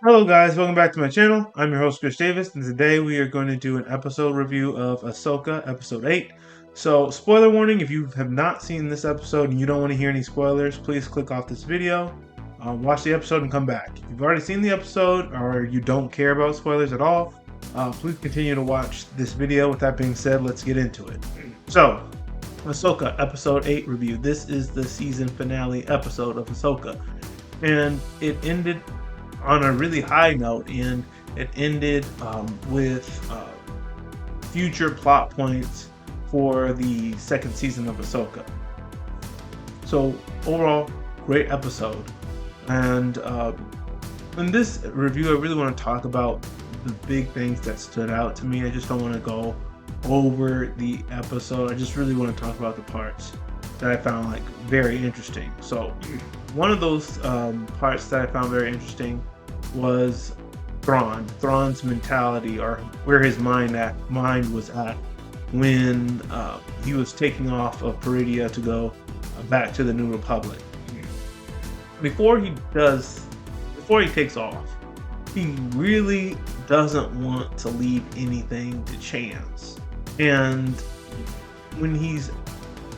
Hello guys, welcome back to my channel. I'm your host Chris Davis, and today we are going to do an episode review of Ahsoka episode 8. So, spoiler warning, if you have not seen this episode and you don't want to hear any spoilers, please click off this video, watch the episode and come back. If you've already seen the episode or you don't care about spoilers at all, please continue to watch this video. With that being said, let's get into it. So, Ahsoka episode 8 review. This is the season finale episode of Ahsoka, and it ended on a really high note, and it ended with future plot points for the second season of Ahsoka. So overall, great episode. And in this review, I really want to talk about the big things that stood out to me. I just don't want to go over the episode. I just really want to talk about the parts that I found very interesting. So one of those parts that I found very interesting was Thrawn's mentality, or where his mind was at when he was taking off of Peridea to go back to the New Republic. Before he takes off, he really doesn't want to leave anything to chance. And when he's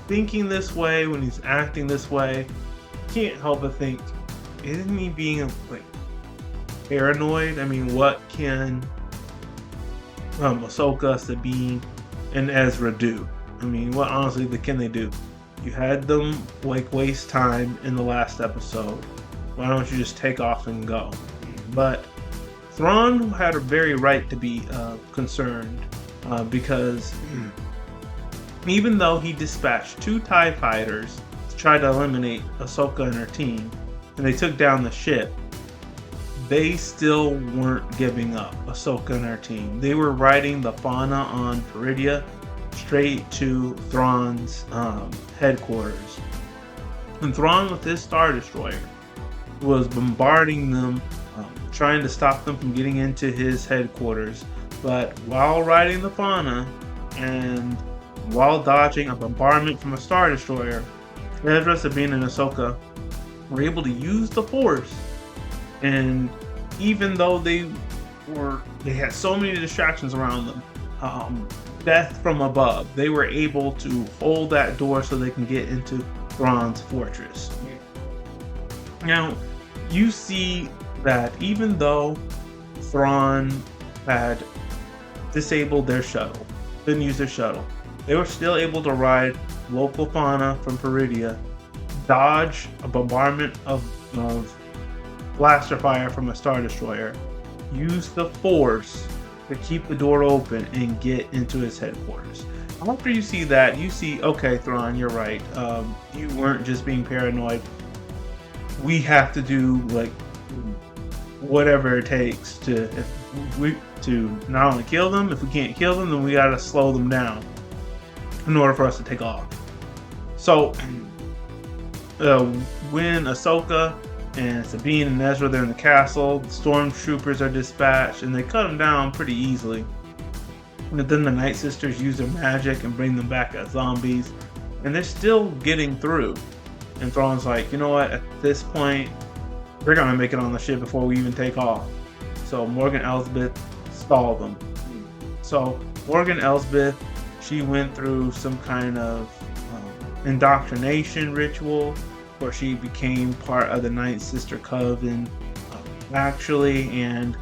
thinking this way, when he's acting this way, can't help but think, isn't he being paranoid? I mean, what can Ahsoka, Sabine, and Ezra do? I mean, what honestly can they do? You had them waste time in the last episode. Why don't you just take off and go? But Thrawn had a very right to be concerned because even though he dispatched 2 TIE fighters to try to eliminate Ahsoka and her team, and they took down the ship, they still weren't giving up Ahsoka and her team. They were riding the fauna on Peridea straight to Thrawn's headquarters. And Thrawn, with his Star Destroyer, was bombarding them, trying to stop them from getting into his headquarters. But while riding the fauna and while dodging a bombardment from a Star Destroyer, Ezra, Sabine, and Ahsoka were able to use the Force. And even though they had so many distractions around them, death from above, they were able to hold that door so they can get into Thrawn's fortress. Now, you see that even though Thrawn had disabled their shuttle, couldn't use their shuttle, they were still able to ride local fauna from Peridea, dodge a bombardment of blaster fire from a Star Destroyer, use the Force to keep the door open and get into his headquarters. After you see that, you see, okay, Thrawn, you're right. You weren't just being paranoid. We have to do whatever it takes to not only kill them. If we can't kill them, then we gotta slow them down in order for us to take off. So when Ahsoka and Sabine and Ezra, they're in the castle, the stormtroopers are dispatched, and they cut them down pretty easily. But then the Night Sisters use their magic and bring them back as zombies, and they're still getting through. And Thrawn's like, you know what, at this point, we're gonna make it on the ship before we even take off. So Morgan Elsbeth stalled them. So Morgan Elsbeth, she went through some kind of indoctrination ritual, where she became part of the Night Sister Coven, actually, and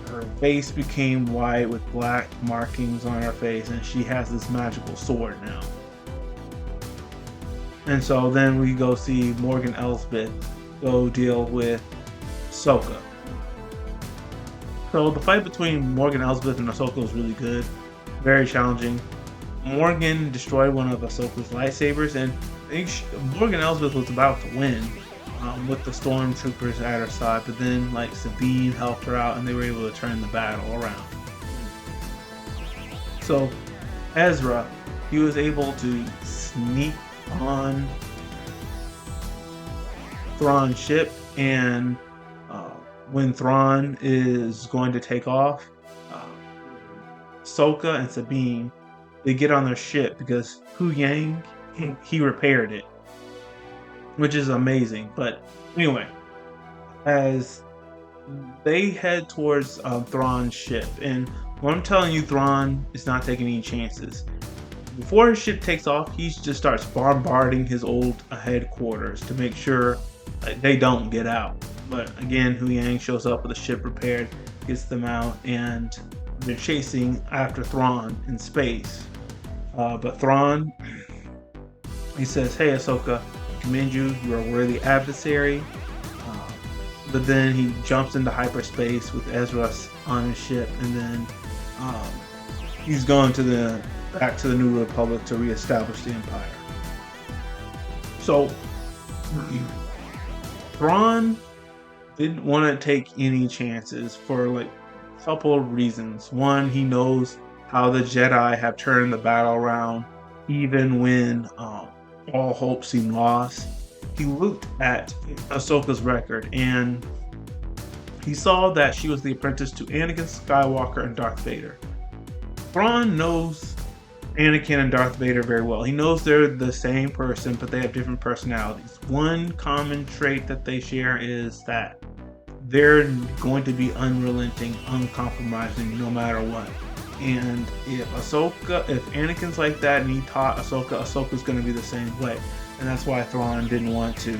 her face became white with black markings on her face, and she has this magical sword now. And so then we go see Morgan Elsbeth go deal with Ahsoka. So the fight between Morgan Elsbeth and Ahsoka was really good, very challenging. Morgan destroyed one of Ahsoka's lightsabers, and Morgan Elsbeth was about to win with the stormtroopers at her side, but then Sabine helped her out, and they were able to turn the battle around. So Ezra, he was able to sneak on Thrawn's ship, and when Thrawn is going to take off, Ahsoka and Sabine, they get on their ship because Hu Yang, he repaired it, which is amazing. But anyway, as they head towards Thrawn's ship. And what I'm telling you, Thrawn is not taking any chances. Before his ship takes off, he just starts bombarding his old headquarters to make sure they don't get out. But again, Hu Yang shows up with a ship repaired, gets them out, and they're chasing after Thrawn in space. But Thrawn, he says, "Hey Ahsoka, I commend you. You are a worthy adversary." But then he jumps into hyperspace with Ezra on his ship, and then he's going back to the New Republic to reestablish the Empire. So Thrawn didn't want to take any chances for like a couple of reasons. One, he knows how the Jedi have turned the battle around, even when all hope seemed lost. He looked at Ahsoka's record and he saw that she was the apprentice to Anakin Skywalker and Darth Vader. Thrawn knows Anakin and Darth Vader very well. He knows they're the same person, but they have different personalities. One common trait that they share is that they're going to be unrelenting, uncompromising, no matter what. And if Anakin's like that and he taught Ahsoka's going to be the same way. And that's why Thrawn didn't want to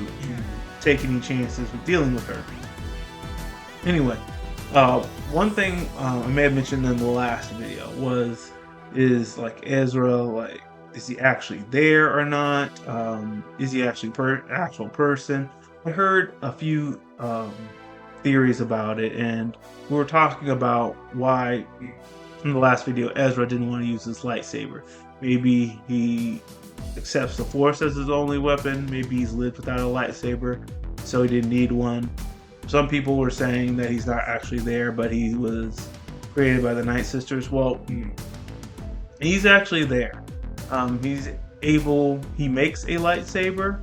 take any chances with dealing with her. Anyway, one thing I may have mentioned in the last video is like Ezra, like, is he actually there or not? Is he actually actual person? I heard a few theories about it, and we were talking about why in the last video Ezra didn't want to use his lightsaber. Maybe he accepts the Force as his only weapon. Maybe he's lived without a lightsaber, so he didn't need one. Some people were saying that he's not actually there, but he was created by the Night Sisters. Well, he's actually there. He makes a lightsaber,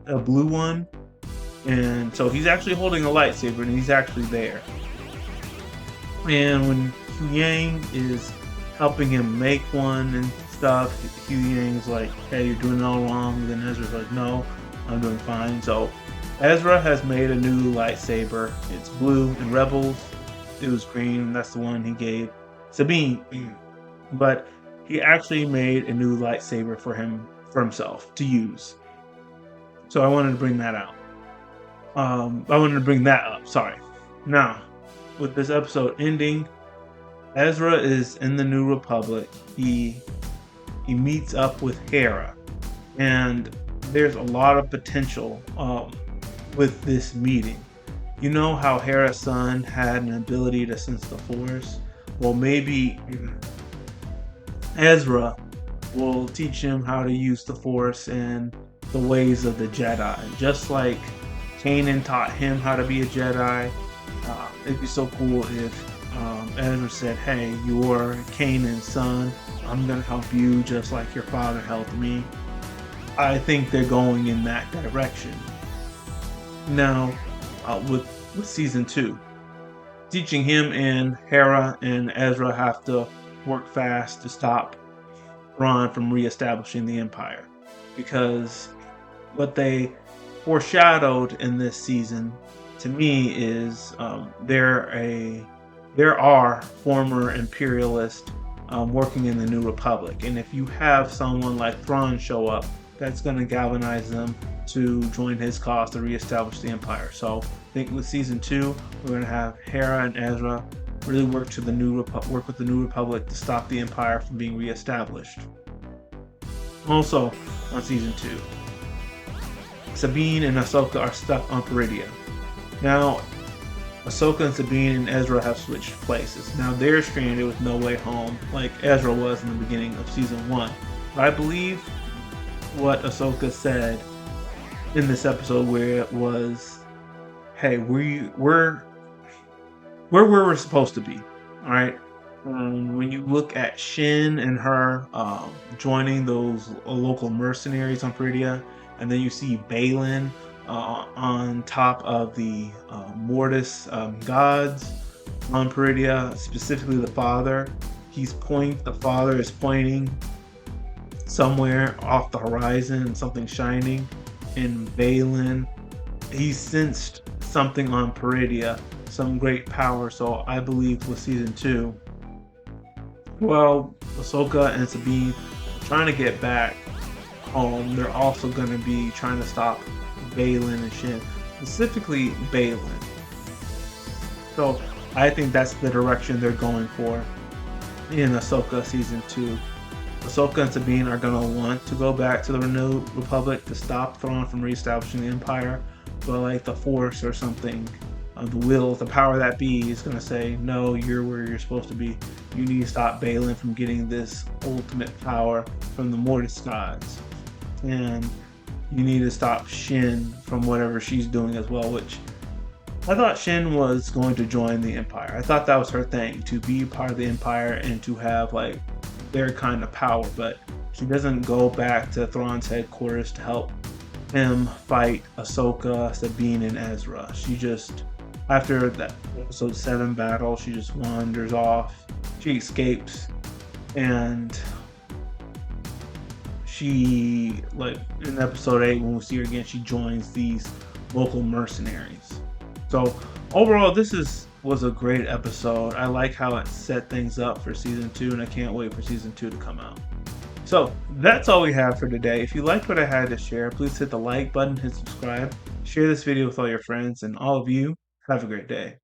a blue one, and so he's actually holding a lightsaber and he's actually there. And when Hu Yang is helping him make one and stuff, Hu Yang's like, "Hey, you're doing it all wrong." Then Ezra's like, "No, I'm doing fine." So Ezra has made a new lightsaber. It's blue. In Rebels, it was green. That's the one he gave Sabine. But he actually made a new lightsaber for himself to use. So I wanted to bring that out. I wanted to bring that up. Sorry. Now, with this episode ending, Ezra is in the New Republic. He meets up with Hera, and there's a lot of potential with this meeting. You know how Hera's son had an ability to sense the Force? Well, maybe Ezra will teach him how to use the Force and the ways of the Jedi, just like Kanan taught him how to be a Jedi. It'd be so cool if Ezra said, "Hey, you're Kanan's son. I'm gonna help you just like your father helped me." I think they're going in that direction. Now, with season 2, teaching him and Hera and Ezra have to work fast to stop Thrawn from reestablishing the Empire, because what they foreshadowed in this season to me is there are former imperialists working in the New Republic, and if you have someone like Thrawn show up, that's going to galvanize them to join his cause to reestablish the Empire. So I think with season 2, we're going to have Hera and Ezra really work with the New Republic to stop the Empire from being reestablished. Also, on season 2, Sabine and Ahsoka are stuck on Peridea. Now, Ahsoka and Sabine and Ezra have switched places. Now they're stranded with no way home, like Ezra was in the beginning of season 1. But I believe what Ahsoka said in this episode, where it was, "Hey, we're where we're supposed to be." All right. When you look at Shin and her joining those local mercenaries on Peridea, and then you see Balin on top of the Mortis gods on Peridea, specifically the father. The father is pointing somewhere off the horizon, something shining. And Balin, he sensed something on Peridia, some great power. So I believe with season 2, well, Ahsoka and Sabine are trying to get back home. They're also going to be trying to stop Balin and Shin, specifically Balin. So I think that's the direction they're going for in Ahsoka season 2. Ahsoka and Sabine are going to want to go back to the Renewed Republic to stop Thrawn from reestablishing the Empire, but like the Force or something, the will, the power that be, is going to say, no, you're where you're supposed to be. You need to stop Balin from getting this ultimate power from the Mortis gods. And you need to stop Shin from whatever she's doing as well, which I thought Shin was going to join the Empire. I thought that was her thing, to be part of the Empire and to have like their kind of power, but she doesn't go back to Thrawn's headquarters to help him fight Ahsoka, Sabine, and Ezra. She just, after that episode 7 battle, she just wanders off. She escapes, and she, like in episode 8, when we see her again, she joins these local mercenaries. So overall, this was a great episode. I like how it set things up for season 2, and I can't wait for season 2 to come out. So that's all we have for today. If you liked what I had to share, please hit the like button, hit subscribe, share this video with all your friends, and all of you, have a great day.